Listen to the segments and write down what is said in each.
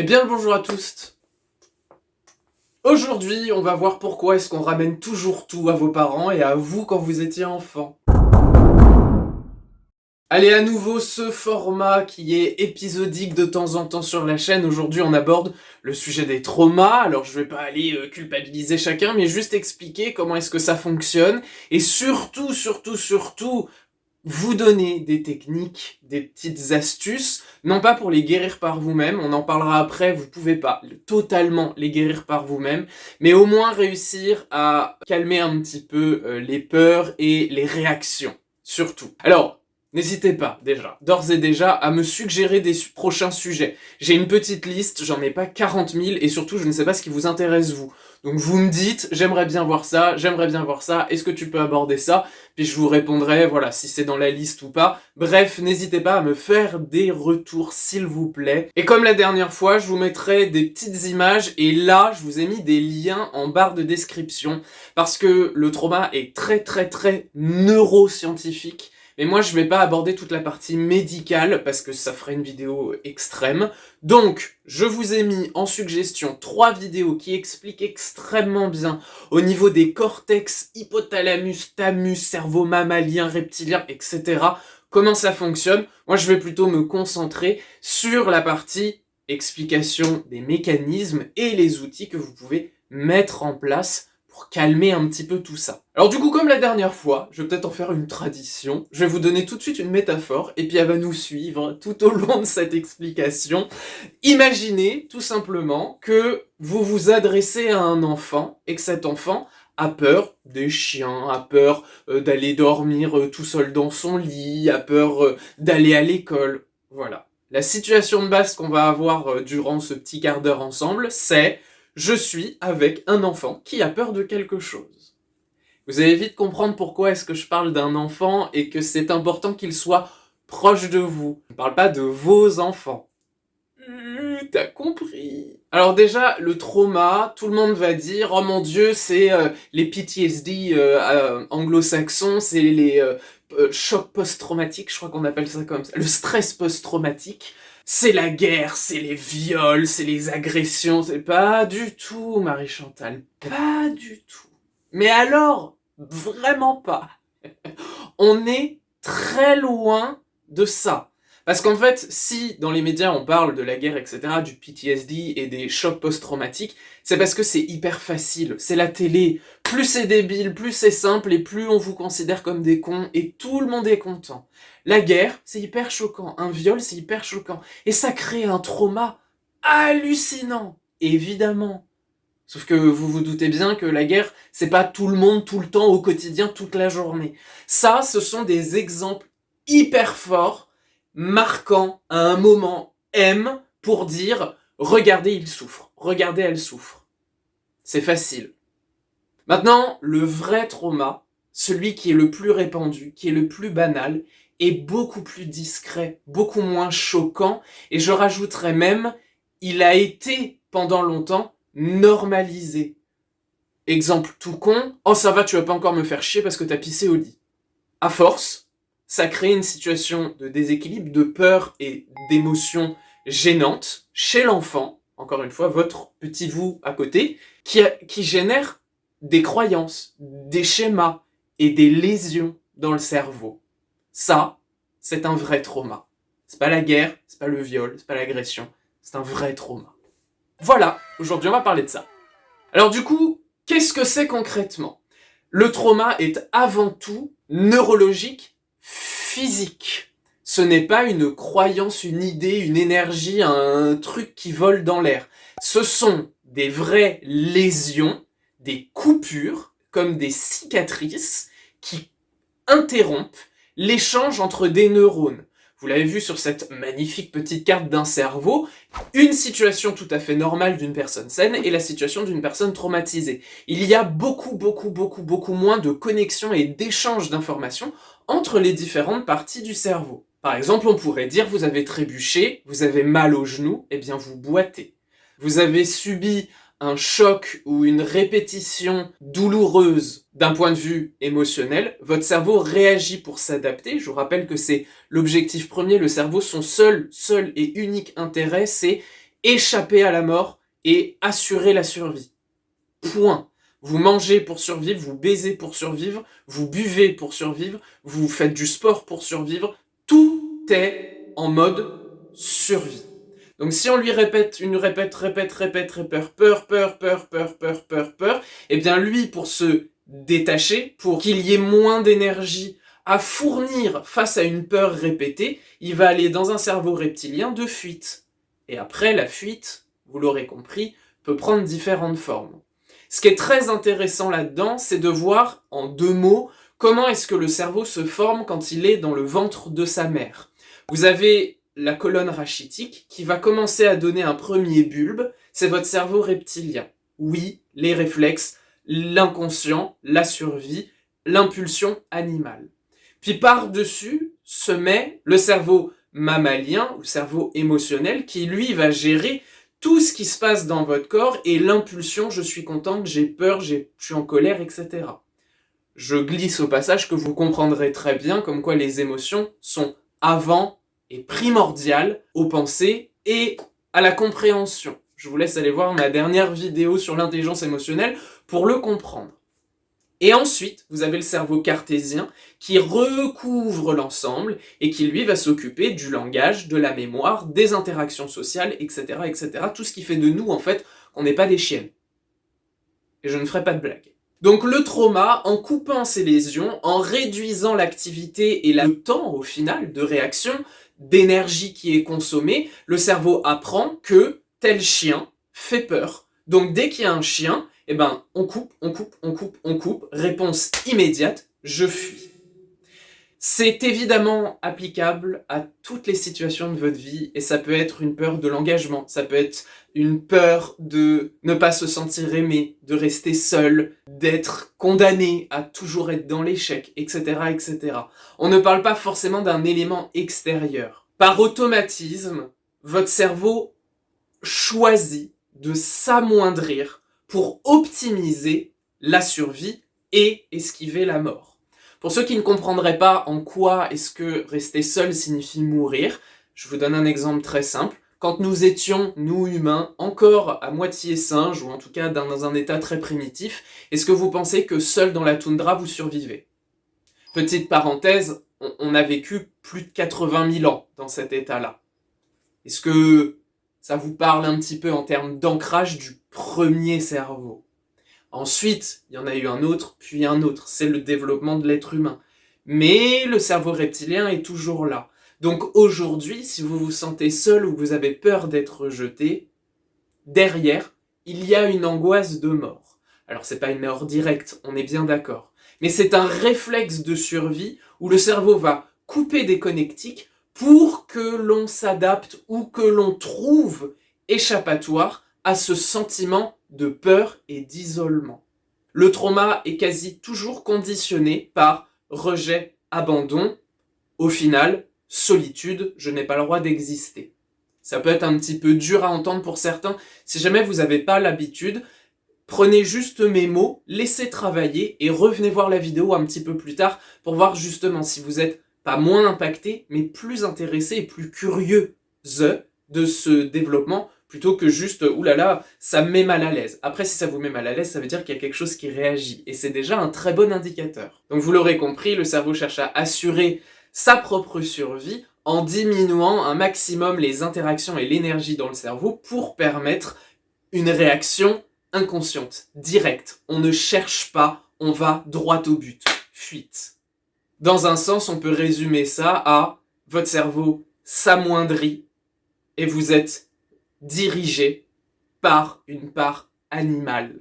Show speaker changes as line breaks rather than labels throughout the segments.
Eh bien le bonjour à tous. Aujourd'hui, on va voir pourquoi est-ce qu'on ramène toujours tout à vos parents et à vous quand vous étiez enfant. Allez, à nouveau ce format qui est épisodique de temps en temps sur la chaîne. Aujourd'hui, on aborde le sujet des traumas. Alors, je vais pas aller culpabiliser chacun, mais juste expliquer comment est-ce que ça fonctionne et surtout, vous donner des techniques, des petites astuces, non pas pour les guérir par vous-même, on en parlera après, vous pouvez pas totalement les guérir par vous-même, mais au moins réussir à calmer un petit peu les peurs et les réactions, surtout. Alors, n'hésitez pas déjà, d'ores et déjà, à me suggérer des prochains sujets. J'ai une petite liste, j'en ai pas 40 000, et surtout je ne sais pas ce qui vous intéresse vous. Donc vous me dites, j'aimerais bien voir ça, est-ce que tu peux aborder ça? Puis je vous répondrai, voilà, si c'est dans la liste ou pas. Bref, n'hésitez pas à me faire des retours, s'il vous plaît. Et comme la dernière fois, je vous mettrai des petites images, et là, je vous ai mis des liens en barre de description, parce que le trauma est très neuroscientifique. Mais moi, je vais pas aborder toute la partie médicale, parce que ça ferait une vidéo extrême. Donc, je vous ai mis en suggestion 3 vidéos qui expliquent extrêmement bien, au niveau des cortex, hypothalamus, thymus, cerveau mammalien, reptilien, etc., comment ça fonctionne. Moi, je vais plutôt me concentrer sur la partie explication des mécanismes et les outils que vous pouvez mettre en place pour calmer un petit peu tout ça. Alors du coup, comme la dernière fois, je vais peut-être en faire une tradition, je vais vous donner tout de suite une métaphore, et puis elle va nous suivre tout au long de cette explication. Imaginez, tout simplement, que vous vous adressez à un enfant, et que cet enfant a peur des chiens, a peur d'aller dormir tout seul dans son lit, a peur d'aller à l'école, voilà. La situation de base qu'on va avoir durant ce petit quart d'heure ensemble, c'est je suis avec un enfant qui a peur de quelque chose. Vous allez vite comprendre pourquoi est-ce que je parle d'un enfant et que c'est important qu'il soit proche de vous. Je ne parle pas de vos enfants. T'as compris. Alors déjà, le trauma, tout le monde va dire, oh mon dieu, c'est les PTSD anglo-saxons, c'est les chocs post-traumatiques, je crois qu'on appelle ça comme ça, le stress post-traumatique. C'est la guerre, c'est les viols, c'est les agressions, c'est pas du tout, Marie-Chantal, pas du tout. Mais alors, vraiment pas. On est très loin de ça. Parce qu'en fait, si dans les médias on parle de la guerre, etc., du PTSD et des chocs post-traumatiques, c'est parce que c'est hyper facile, c'est la télé. Plus c'est débile, plus c'est simple, et plus on vous considère comme des cons, et tout le monde est content. La guerre, c'est hyper choquant, un viol, c'est hyper choquant, et ça crée un trauma hallucinant, évidemment. Sauf que vous vous doutez bien que la guerre, c'est pas tout le monde, tout le temps, au quotidien, toute la journée. Ça, ce sont des exemples hyper forts, marquants à un moment M pour dire « Regardez, il souffre. Regardez, elle souffre. » C'est facile. Maintenant, le vrai trauma, celui qui est le plus répandu, qui est le plus banal, est beaucoup plus discret, beaucoup moins choquant, et je rajouterais même, il a été, pendant longtemps, normalisé. Exemple tout con, oh ça va, tu vas pas encore me faire chier parce que t'as pissé au lit. À force, ça crée une situation de déséquilibre, de peur et d'émotions gênantes chez l'enfant, encore une fois, votre petit vous à côté, qui génère des croyances, des schémas et des lésions dans le cerveau. Ça, c'est un vrai trauma. C'est pas la guerre, c'est pas le viol, c'est pas l'agression, c'est un vrai trauma. Voilà, aujourd'hui on va parler de ça. Alors du coup, qu'est-ce que c'est concrètement? Le trauma est avant tout neurologique, physique. Ce n'est pas une croyance, une idée, une énergie, un truc qui vole dans l'air. Ce sont des vraies lésions, des coupures, comme des cicatrices, qui interrompent l'échange entre des neurones. Vous l'avez vu sur cette magnifique petite carte d'un cerveau, une situation tout à fait normale d'une personne saine et la situation d'une personne traumatisée. Il y a beaucoup moins de connexions et d'échanges d'informations entre les différentes parties du cerveau. Par exemple, on pourrait dire vous avez trébuché, vous avez mal au genou, eh bien vous boitez. Vous avez subi un choc ou une répétition douloureuse d'un point de vue émotionnel, votre cerveau réagit pour s'adapter. Je vous rappelle que c'est l'objectif premier, le cerveau, son seul et unique intérêt, c'est échapper à la mort et assurer la survie. Point. Vous mangez pour survivre, vous baisez pour survivre, vous buvez pour survivre, vous faites du sport pour survivre. Tout est en mode survie. Donc si on lui répète, peur, eh bien lui, pour se détacher, pour qu'il y ait moins d'énergie à fournir face à une peur répétée, il va aller dans un cerveau reptilien de fuite. Et après, la fuite, vous l'aurez compris, peut prendre différentes formes. Ce qui est très intéressant là-dedans, c'est de voir, en 2 mots, comment est-ce que le cerveau se forme quand il est dans le ventre de sa mère. Vous avez la colonne rachitique qui va commencer à donner un premier bulbe, c'est votre cerveau reptilien. Oui, les réflexes, l'inconscient, la survie, l'impulsion animale. Puis par-dessus se met le cerveau mammalien, ou cerveau émotionnel, qui lui va gérer tout ce qui se passe dans votre corps et l'impulsion, je suis contente, j'ai peur, je suis en colère, etc. Je glisse au passage que vous comprendrez très bien comme quoi les émotions sont avant et primordiales aux pensées et à la compréhension. Je vous laisse aller voir ma dernière vidéo sur l'intelligence émotionnelle pour le comprendre. Et ensuite, vous avez le cerveau cartésien qui recouvre l'ensemble et qui lui va s'occuper du langage, de la mémoire, des interactions sociales, etc., etc. Tout ce qui fait de nous, en fait, qu'on n'est pas des chiennes. Et je ne ferai pas de blague. Donc le trauma, en coupant ces lésions, en réduisant l'activité et le temps, au final, de réaction, d'énergie qui est consommée, le cerveau apprend que tel chien fait peur. Donc dès qu'il y a un chien, eh ben, on coupe, réponse immédiate, je fuis. C'est évidemment applicable à toutes les situations de votre vie, et ça peut être une peur de l'engagement, ça peut être une peur de ne pas se sentir aimé, de rester seul, d'être condamné à toujours être dans l'échec, etc., etc. On ne parle pas forcément d'un élément extérieur. Par automatisme, votre cerveau choisit de s'amoindrir pour optimiser la survie et esquiver la mort. Pour ceux qui ne comprendraient pas en quoi est-ce que rester seul signifie mourir, je vous donne un exemple très simple. Quand nous étions, nous humains, encore à moitié singes, ou en tout cas dans un état très primitif, est-ce que vous pensez que seul dans la toundra vous survivez? Petite parenthèse, on a vécu plus de 80 000 ans dans cet état-là. Est-ce que ça vous parle un petit peu en termes d'ancrage du premier cerveau? Ensuite, il y en a eu un autre, puis un autre. C'est le développement de l'être humain. Mais le cerveau reptilien est toujours là. Donc aujourd'hui, si vous vous sentez seul ou que vous avez peur d'être rejeté, derrière, il y a une angoisse de mort. Alors c'est pas une mort directe, on est bien d'accord. Mais c'est un réflexe de survie où le cerveau va couper des connectiques pour que l'on s'adapte ou que l'on trouve échappatoire à ce sentiment de peur et d'isolement. Le trauma est quasi toujours conditionné par rejet, abandon, au final, solitude, je n'ai pas le droit d'exister. Ça peut être un petit peu dur à entendre pour certains. Si jamais vous n'avez pas l'habitude, prenez juste mes mots, laissez travailler et revenez voir la vidéo un petit peu plus tard pour voir justement si vous êtes pas moins impacté, mais plus intéressé et plus curieux de ce développement, plutôt que juste « oulala, ça me met mal à l'aise ». Après, si ça vous met mal à l'aise, ça veut dire qu'il y a quelque chose qui réagit, et c'est déjà un très bon indicateur. Donc vous l'aurez compris, le cerveau cherche à assurer sa propre survie en diminuant un maximum les interactions et l'énergie dans le cerveau pour permettre une réaction inconsciente, directe. On ne cherche pas, on va droit au but. Fuite. Dans un sens, on peut résumer ça à votre cerveau s'amoindrit et vous êtes dirigé par une part animale.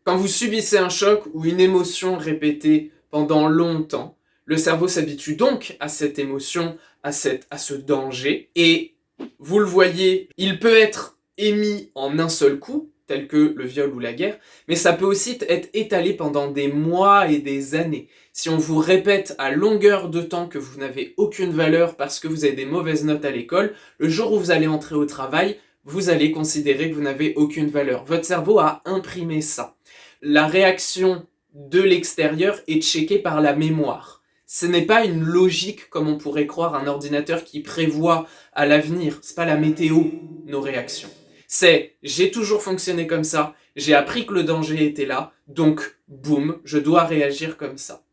Quand vous subissez un choc ou une émotion répétée pendant longtemps, le cerveau s'habitue donc à cette émotion, à ce danger, et vous le voyez, il peut être émis en un seul coup, tel que le viol ou la guerre, mais ça peut aussi être étalé pendant des mois et des années. Si on vous répète à longueur de temps que vous n'avez aucune valeur parce que vous avez des mauvaises notes à l'école, le jour où vous allez entrer au travail, vous allez considérer que vous n'avez aucune valeur. Votre cerveau a imprimé ça. La réaction de l'extérieur est checkée par la mémoire. Ce n'est pas une logique comme on pourrait croire un ordinateur qui prévoit à l'avenir. C'est pas la météo, nos réactions. C'est j'ai toujours fonctionné comme ça, j'ai appris que le danger était là, donc boum, je dois réagir comme ça.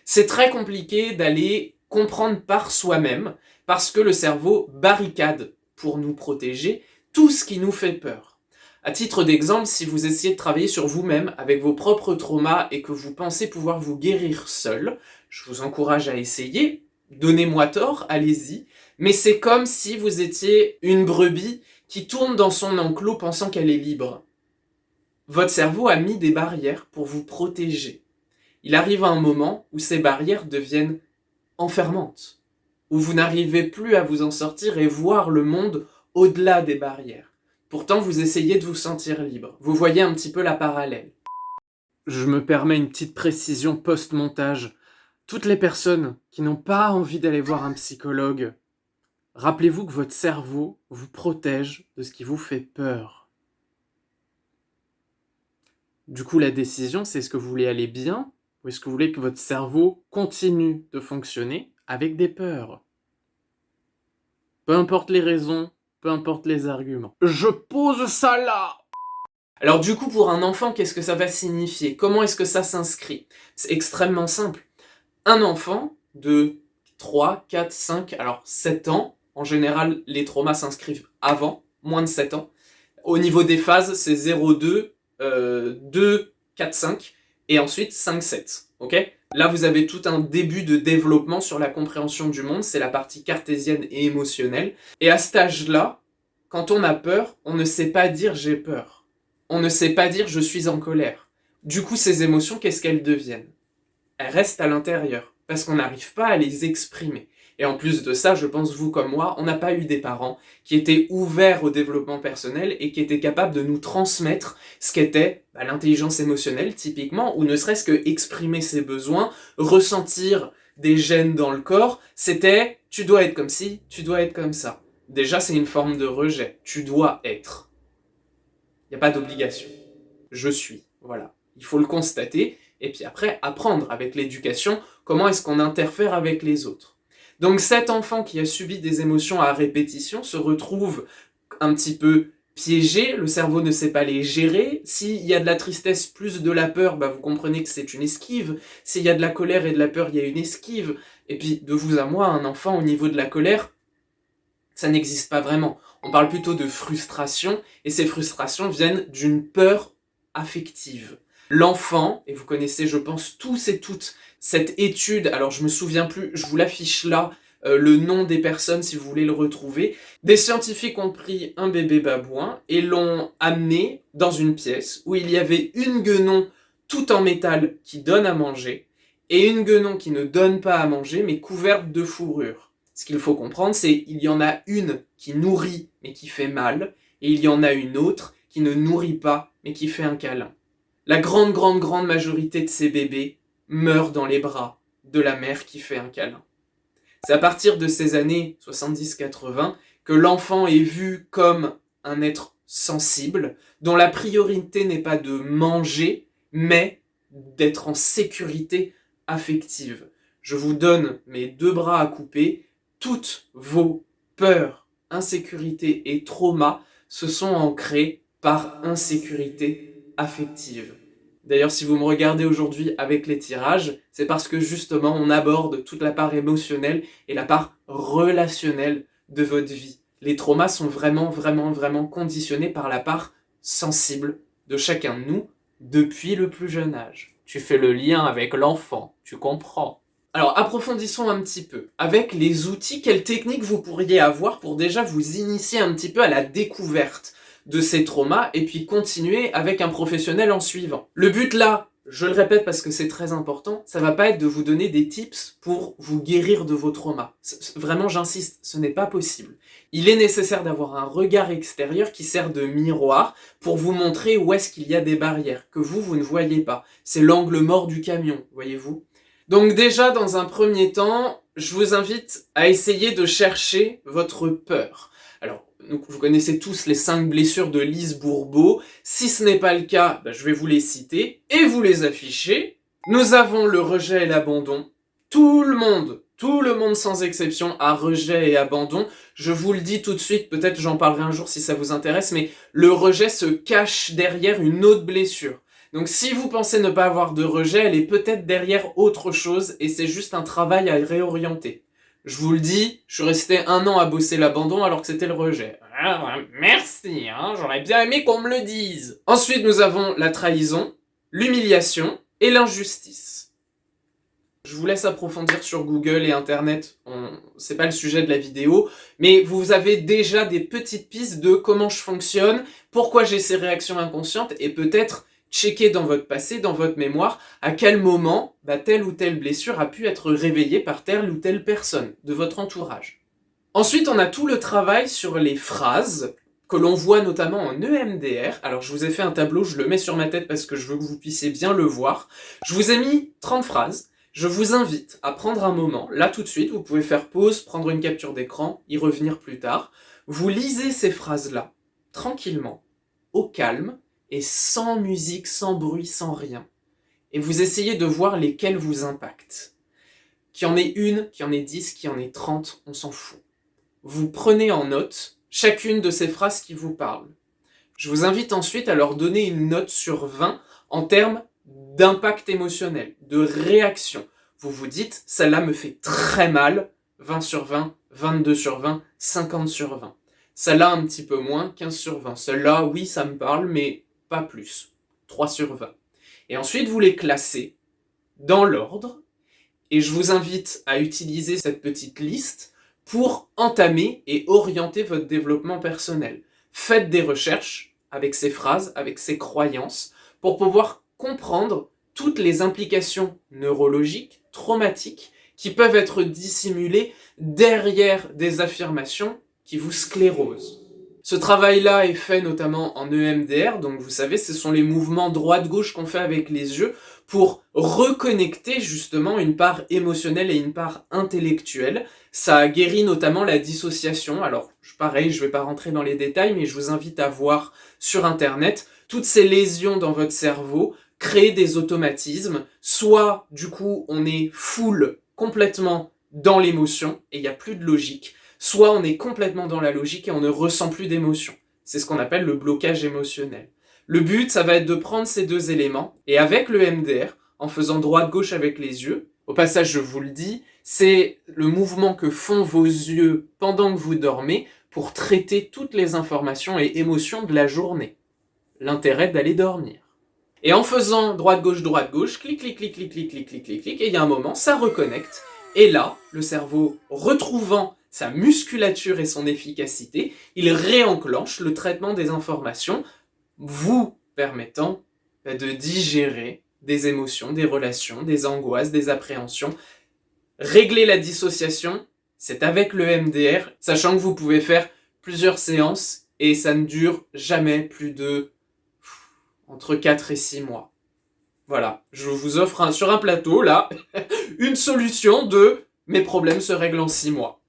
C'est très compliqué d'aller comprendre par soi-même parce que le cerveau barricade pour nous protéger tout ce qui nous fait peur. À titre d'exemple, si vous essayez de travailler sur vous-même avec vos propres traumas et que vous pensez pouvoir vous guérir seul, je vous encourage à essayer, donnez-moi tort, allez-y, mais c'est comme si vous étiez une brebis qui tourne dans son enclos pensant qu'elle est libre. Votre cerveau a mis des barrières pour vous protéger. Il arrive un moment où ces barrières deviennent enfermantes, où vous n'arrivez plus à vous en sortir et voir le monde au-delà des barrières. Pourtant, vous essayez de vous sentir libre. Vous voyez un petit peu la parallèle. Je me permets une petite précision post-montage. Toutes les personnes qui n'ont pas envie d'aller voir un psychologue, rappelez-vous que votre cerveau vous protège de ce qui vous fait peur. Du coup, la décision, c'est est-ce que vous voulez aller bien ou est-ce que vous voulez que votre cerveau continue de fonctionner avec des peurs? Peu importe les raisons, peu importe les arguments. Je pose ça là! Alors du coup, pour un enfant, qu'est-ce que ça va signifier? Comment est-ce que ça s'inscrit? C'est extrêmement simple. Un enfant de 3, 4, 5, alors 7 ans, en général, les traumas s'inscrivent avant, moins de 7 ans. Au niveau des phases, c'est 0, 2, 2, 4, 5, et ensuite 5, 7. Ok? Là, vous avez tout un début de développement sur la compréhension du monde, c'est la partie cartésienne et émotionnelle. Et à cet âge-là, quand on a peur, on ne sait pas dire j'ai peur. On ne sait pas dire je suis en colère. Du coup, ces émotions, qu'est-ce qu'elles deviennent? Elles restent à l'intérieur, parce qu'on n'arrive pas à les exprimer. Et en plus de ça, je pense, vous comme moi, on n'a pas eu des parents qui étaient ouverts au développement personnel et qui étaient capables de nous transmettre ce qu'était l'intelligence émotionnelle, typiquement, ou ne serait-ce que exprimer ses besoins, ressentir des gènes dans le corps, c'était « tu dois être comme ci, tu dois être comme ça ». Déjà, c'est une forme de rejet. Tu dois être. Il n'y a pas d'obligation. Je suis. Voilà. Il faut le constater et puis après apprendre avec l'éducation comment est-ce qu'on interfère avec les autres. Donc cet enfant qui a subi des émotions à répétition se retrouve un petit peu piégé, le cerveau ne sait pas les gérer. S'il y a de la tristesse plus de la peur, vous comprenez que c'est une esquive. S'il y a de la colère et de la peur, il y a une esquive. Et puis de vous à moi, un enfant au niveau de la colère, ça n'existe pas vraiment. On parle plutôt de frustration, et ces frustrations viennent d'une peur affective. L'enfant, et vous connaissez je pense tous et toutes cette étude, alors je me souviens plus, je vous l'affiche là, le nom des personnes si vous voulez le retrouver. Des scientifiques ont pris un bébé babouin et l'ont amené dans une pièce où il y avait une guenon tout en métal qui donne à manger et une guenon qui ne donne pas à manger mais couverte de fourrure. Ce qu'il faut comprendre, c'est qu'il y en a une qui nourrit mais qui fait mal et il y en a une autre qui ne nourrit pas mais qui fait un câlin. La grande majorité de ces bébés meurent dans les bras de la mère qui fait un câlin. C'est à partir de ces années 70-80 que l'enfant est vu comme un être sensible, dont la priorité n'est pas de manger, mais d'être en sécurité affective. Je vous donne mes deux bras à couper, toutes vos peurs, insécurité et traumas se sont ancrés par insécurité affective. D'ailleurs, si vous me regardez aujourd'hui avec les tirages, c'est parce que justement on aborde toute la part émotionnelle et la part relationnelle de votre vie. Les traumas sont vraiment conditionnés par la part sensible de chacun de nous depuis le plus jeune âge. Tu fais le lien avec l'enfant, tu comprends. Alors approfondissons un petit peu. Avec les outils, quelles techniques vous pourriez avoir pour déjà vous initier un petit peu à la découverte de ces traumas et puis continuer avec un professionnel en suivant. Le but là, je le répète parce que c'est très important, ça va pas être de vous donner des tips pour vous guérir de vos traumas. Vraiment, j'insiste, ce n'est pas possible. Il est nécessaire d'avoir un regard extérieur qui sert de miroir pour vous montrer où est-ce qu'il y a des barrières que vous ne voyez pas. C'est l'angle mort du camion, voyez-vous. Donc déjà, dans un premier temps, je vous invite à essayer de chercher votre peur. Alors, vous connaissez tous les 5 blessures de Lise Bourbeau. Si ce n'est pas le cas, je vais vous les citer et vous les afficher. Nous avons le rejet et l'abandon. Tout le monde Tout le monde sans exception a rejet et abandon. Je vous le dis tout de suite, peut-être j'en parlerai un jour si ça vous intéresse, mais le rejet se cache derrière une autre blessure. Donc si vous pensez ne pas avoir de rejet, elle est peut-être derrière autre chose et c'est juste un travail à réorienter. Je vous le dis, je suis resté 1 an à bosser l'abandon alors que c'était le rejet. Ah, merci, hein, j'aurais bien aimé qu'on me le dise. Ensuite, nous avons la trahison, l'humiliation et l'injustice. Je vous laisse approfondir sur Google et Internet, c'est pas le sujet de la vidéo, mais vous avez déjà des petites pistes de comment je fonctionne, pourquoi j'ai ces réactions inconscientes, et peut-être checker dans votre passé, dans votre mémoire, à quel moment telle ou telle blessure a pu être réveillée par telle ou telle personne de votre entourage. Ensuite, on a tout le travail sur les phrases, que l'on voit notamment en EMDR. Alors je vous ai fait un tableau, je le mets sur ma tête parce que je veux que vous puissiez bien le voir. Je vous ai mis 30 phrases. Je vous invite à prendre un moment, là tout de suite, vous pouvez faire pause, prendre une capture d'écran, y revenir plus tard. Vous lisez ces phrases-là, tranquillement, au calme, et sans musique, sans bruit, sans rien. Et vous essayez de voir lesquelles vous impactent. Qu'il y en ait une, qu'il y en ait 10, qu'il y en ait 30, on s'en fout. Vous prenez en note chacune de ces phrases qui vous parlent. Je vous invite ensuite à leur donner une note sur 20 en termes d'impact émotionnel, de réaction. Vous vous dites, celle-là me fait très mal, 20 sur 20, 22 sur 20, 50 sur 20. Celle-là un petit peu moins, 15 sur 20. Celle-là, oui, ça me parle, mais pas plus, 3 sur 20. Et ensuite, vous les classez dans l'ordre, et je vous invite à utiliser cette petite liste pour entamer et orienter votre développement personnel. Faites des recherches avec ces phrases, avec ces croyances, pour pouvoir comprendre toutes les implications neurologiques, traumatiques, qui peuvent être dissimulées derrière des affirmations qui vous sclérosent. Ce travail-là est fait notamment en EMDR, donc vous savez, ce sont les mouvements droite-gauche qu'on fait avec les yeux pour reconnecter justement une part émotionnelle et une part intellectuelle. Ça guérit notamment la dissociation. Alors, pareil, je ne vais pas rentrer dans les détails, mais je vous invite à voir sur Internet toutes ces lésions dans votre cerveau, créer des automatismes. Soit, du coup, on est full, complètement dans l'émotion, et il n'y a plus de logique. Soit on est complètement dans la logique et on ne ressent plus d'émotion. C'est ce qu'on appelle le blocage émotionnel. Le but, ça va être de prendre ces deux éléments, et avec le MDR, en faisant droite-gauche avec les yeux, au passage, je vous le dis, c'est le mouvement que font vos yeux pendant que vous dormez pour traiter toutes les informations et émotions de la journée. L'intérêt d'aller dormir. Et en faisant droite-gauche, clic, clic, clic, clic, clic, clic, clic, clic, clic, et il y a un moment, ça reconnecte, et là, le cerveau retrouvant sa musculature et son efficacité, il réenclenche le traitement des informations, vous permettant de digérer des émotions, des relations, des angoisses, des appréhensions. Régler la dissociation, c'est avec le MDR, sachant que vous pouvez faire plusieurs séances et ça ne dure jamais plus de entre 4 et 6 mois. Voilà, je vous offre sur un plateau, là, une solution de mes problèmes se règlent en 6 mois.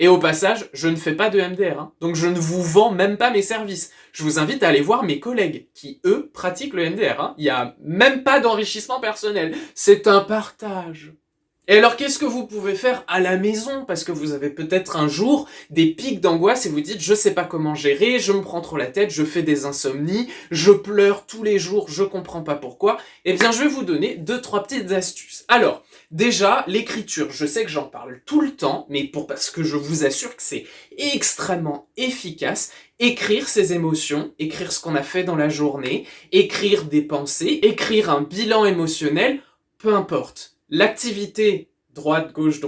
Et au passage, je ne fais pas de MDR, donc je ne vous vends même pas mes services. Je vous invite à aller voir mes collègues qui, eux, pratiquent le MDR. Il n'y a même pas d'enrichissement personnel. C'est un partage. Et alors, qu'est-ce que vous pouvez faire à la maison? Parce que vous avez peut-être un jour des pics d'angoisse et vous dites « je sais pas comment gérer, je me prends trop la tête, je fais des insomnies, je pleure tous les jours, je comprends pas pourquoi. » Eh bien, je vais vous donner 2-3 petites astuces. Alors, déjà, l'écriture, je sais que j'en parle tout le temps, mais parce que je vous assure que c'est extrêmement efficace. Écrire ses émotions, écrire ce qu'on a fait dans la journée, écrire des pensées, écrire un bilan émotionnel, peu importe. L'activité droite-gauche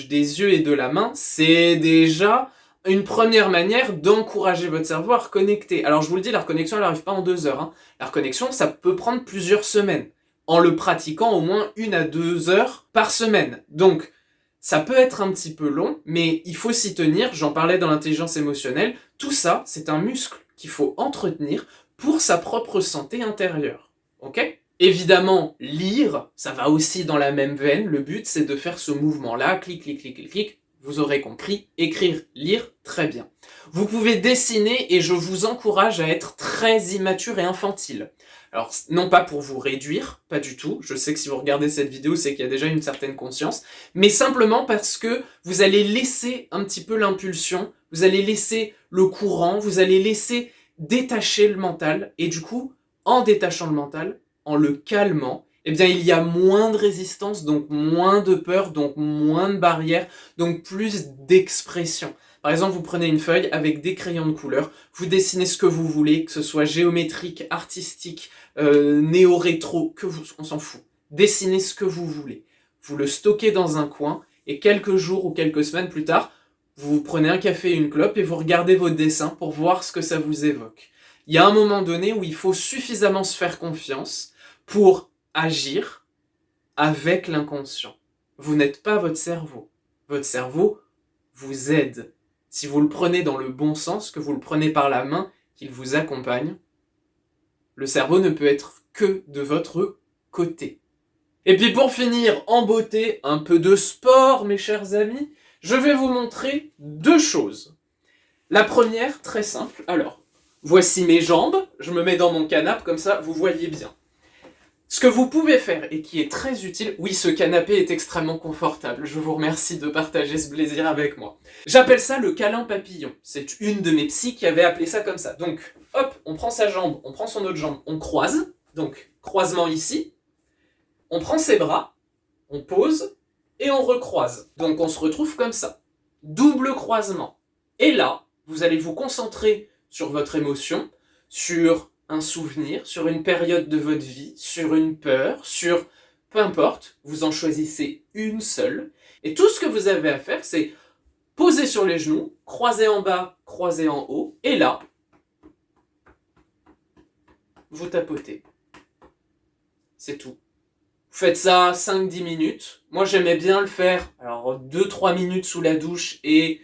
des yeux et de la main, c'est déjà une première manière d'encourager votre cerveau à reconnecter. Alors je vous le dis, la reconnexion, elle n'arrive pas en 2 heures. La reconnexion, ça peut prendre plusieurs semaines, en le pratiquant au moins 1 à 2 heures par semaine. Donc, ça peut être un petit peu long, mais il faut s'y tenir. J'en parlais dans l'intelligence émotionnelle. Tout ça, c'est un muscle qu'il faut entretenir pour sa propre santé intérieure. Ok ? Évidemment, lire, ça va aussi dans la même veine. Le but, c'est de faire ce mouvement-là, clic, clic, clic, clic, clic. vous aurez compris, écrire, lire, très bien. Vous pouvez dessiner et je vous encourage à être très immature et infantile. Alors, non pas pour vous réduire, pas du tout, je sais que si vous regardez cette vidéo, c'est qu'il y a déjà une certaine conscience, mais simplement parce que vous allez laisser un petit peu l'impulsion, vous allez laisser le courant, vous allez laisser détacher le mental, et du coup, en détachant le mental, en le calmant, eh bien il y a moins de résistance, donc moins de peur, donc moins de barrières, donc plus d'expression. Par exemple, vous prenez une feuille avec des crayons de couleur, vous dessinez ce que vous voulez, que ce soit géométrique, artistique, néo-rétro, on s'en fout. Dessinez ce que vous voulez. Vous le stockez dans un coin, et quelques jours ou quelques semaines plus tard, vous prenez un café et une clope et vous regardez vos dessins pour voir ce que ça vous évoque. Il y a un moment donné où il faut suffisamment se faire confiance pour agir avec l'inconscient. Vous n'êtes pas votre cerveau. Votre cerveau vous aide. Si vous le prenez dans le bon sens, que vous le prenez par la main, qu'il vous accompagne, le cerveau ne peut être que de votre côté. Et puis pour finir en beauté, un peu de sport, mes chers amis, je vais vous montrer deux choses. La première, très simple, alors, voici mes jambes, je me mets dans mon canapé, comme ça vous voyez bien. Ce que vous pouvez faire, et qui est très utile, oui, ce canapé est extrêmement confortable, je vous remercie de partager ce plaisir avec moi. J'appelle ça le câlin papillon, c'est une de mes psys qui avait appelé ça comme ça. Donc, hop, on prend sa jambe, on prend son autre jambe, on croise, donc croisement ici, on prend ses bras, on pose, et on recroise. Donc on se retrouve comme ça, double croisement. Et là, vous allez vous concentrer sur votre émotion, sur un souvenir, sur une période de votre vie, sur une peur, sur... peu importe, vous en choisissez une seule. Et tout ce que vous avez à faire, c'est poser sur les genoux, croiser en bas, croiser en haut, et là, vous tapotez. C'est tout. Vous faites ça 5-10 minutes. Moi, j'aimais bien le faire, alors 2-3 minutes sous la douche et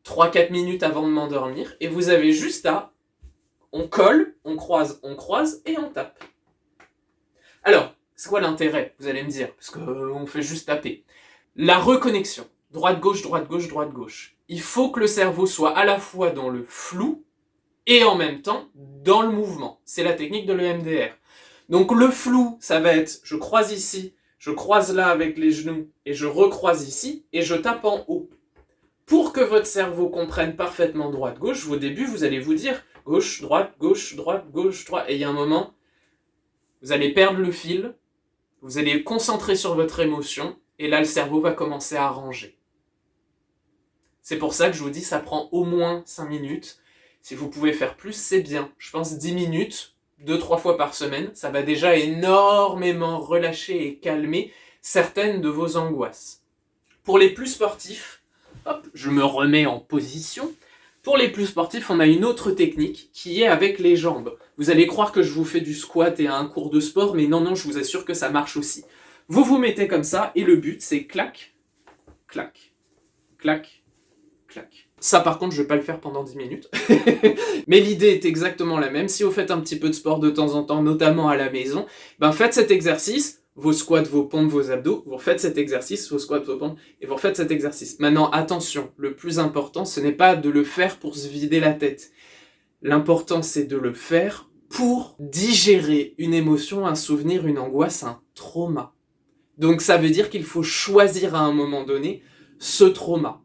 3-4 minutes avant de m'endormir. Et vous avez juste à... on colle, on croise et on tape. Alors, c'est quoi l'intérêt, vous allez me dire, parce qu'on fait juste taper. La reconnexion. Droite-gauche, droite-gauche, droite-gauche. Il faut que le cerveau soit à la fois dans le flou et en même temps dans le mouvement. C'est la technique de l'EMDR. Donc le flou, ça va être, je croise ici, je croise là avec les genoux, et je recroise ici, et je tape en haut. Pour que votre cerveau comprenne parfaitement droite-gauche, au début, vous allez vous dire gauche, droite, gauche, droite, gauche, droite, et il y a un moment, vous allez perdre le fil, vous allez concentrer sur votre émotion, et là, le cerveau va commencer à ranger. C'est pour ça que je vous dis, ça prend au moins 5 minutes. Si vous pouvez faire plus, c'est bien. Je pense 10 minutes, 2-3 fois par semaine, ça va déjà énormément relâcher et calmer certaines de vos angoisses. Pour les plus sportifs, hop, je me remets en position. Pour les plus sportifs, on a une autre technique qui est avec les jambes. Vous allez croire que je vous fais du squat et un cours de sport, mais non, je vous assure que ça marche aussi. Vous vous mettez comme ça, et le but, c'est clac, clac, clac, clac. Ça, par contre, je vais pas le faire pendant 10 minutes. Mais l'idée est exactement la même. Si vous faites un petit peu de sport de temps en temps, notamment à la maison, ben faites cet exercice, vos squats, vos pompes, vos abdos, vous refaites cet exercice, vos squats, vos pompes, et vous refaites cet exercice. Maintenant, attention, le plus important, ce n'est pas de le faire pour se vider la tête. L'important, c'est de le faire pour digérer une émotion, un souvenir, une angoisse, un trauma. Donc ça veut dire qu'il faut choisir à un moment donné ce trauma.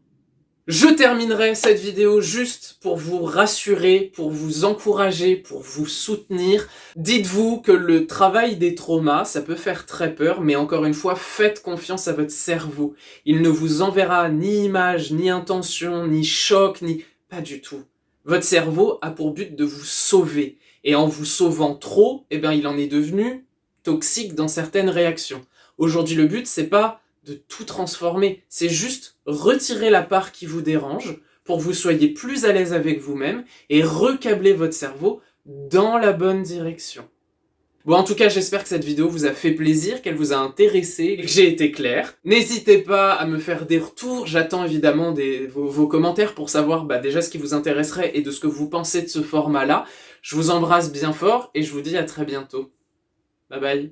Je terminerai cette vidéo juste pour vous rassurer, pour vous encourager, pour vous soutenir. Dites-vous que le travail des traumas, ça peut faire très peur, mais encore une fois, faites confiance à votre cerveau. Il ne vous enverra ni image, ni intention, ni choc, ni... pas du tout. Votre cerveau a pour but de vous sauver. Et en vous sauvant trop, eh bien, il en est devenu toxique dans certaines réactions. Aujourd'hui, le but, c'est pas de tout transformer, c'est juste retirer la part qui vous dérange pour que vous soyez plus à l'aise avec vous-même et recabler votre cerveau dans la bonne direction. Bon, en tout cas, j'espère que cette vidéo vous a fait plaisir, qu'elle vous a intéressé, que j'ai été clair. N'hésitez pas à me faire des retours, j'attends évidemment vos commentaires pour savoir déjà ce qui vous intéresserait et de ce que vous pensez de ce format-là. Je vous embrasse bien fort et je vous dis à très bientôt. Bye bye.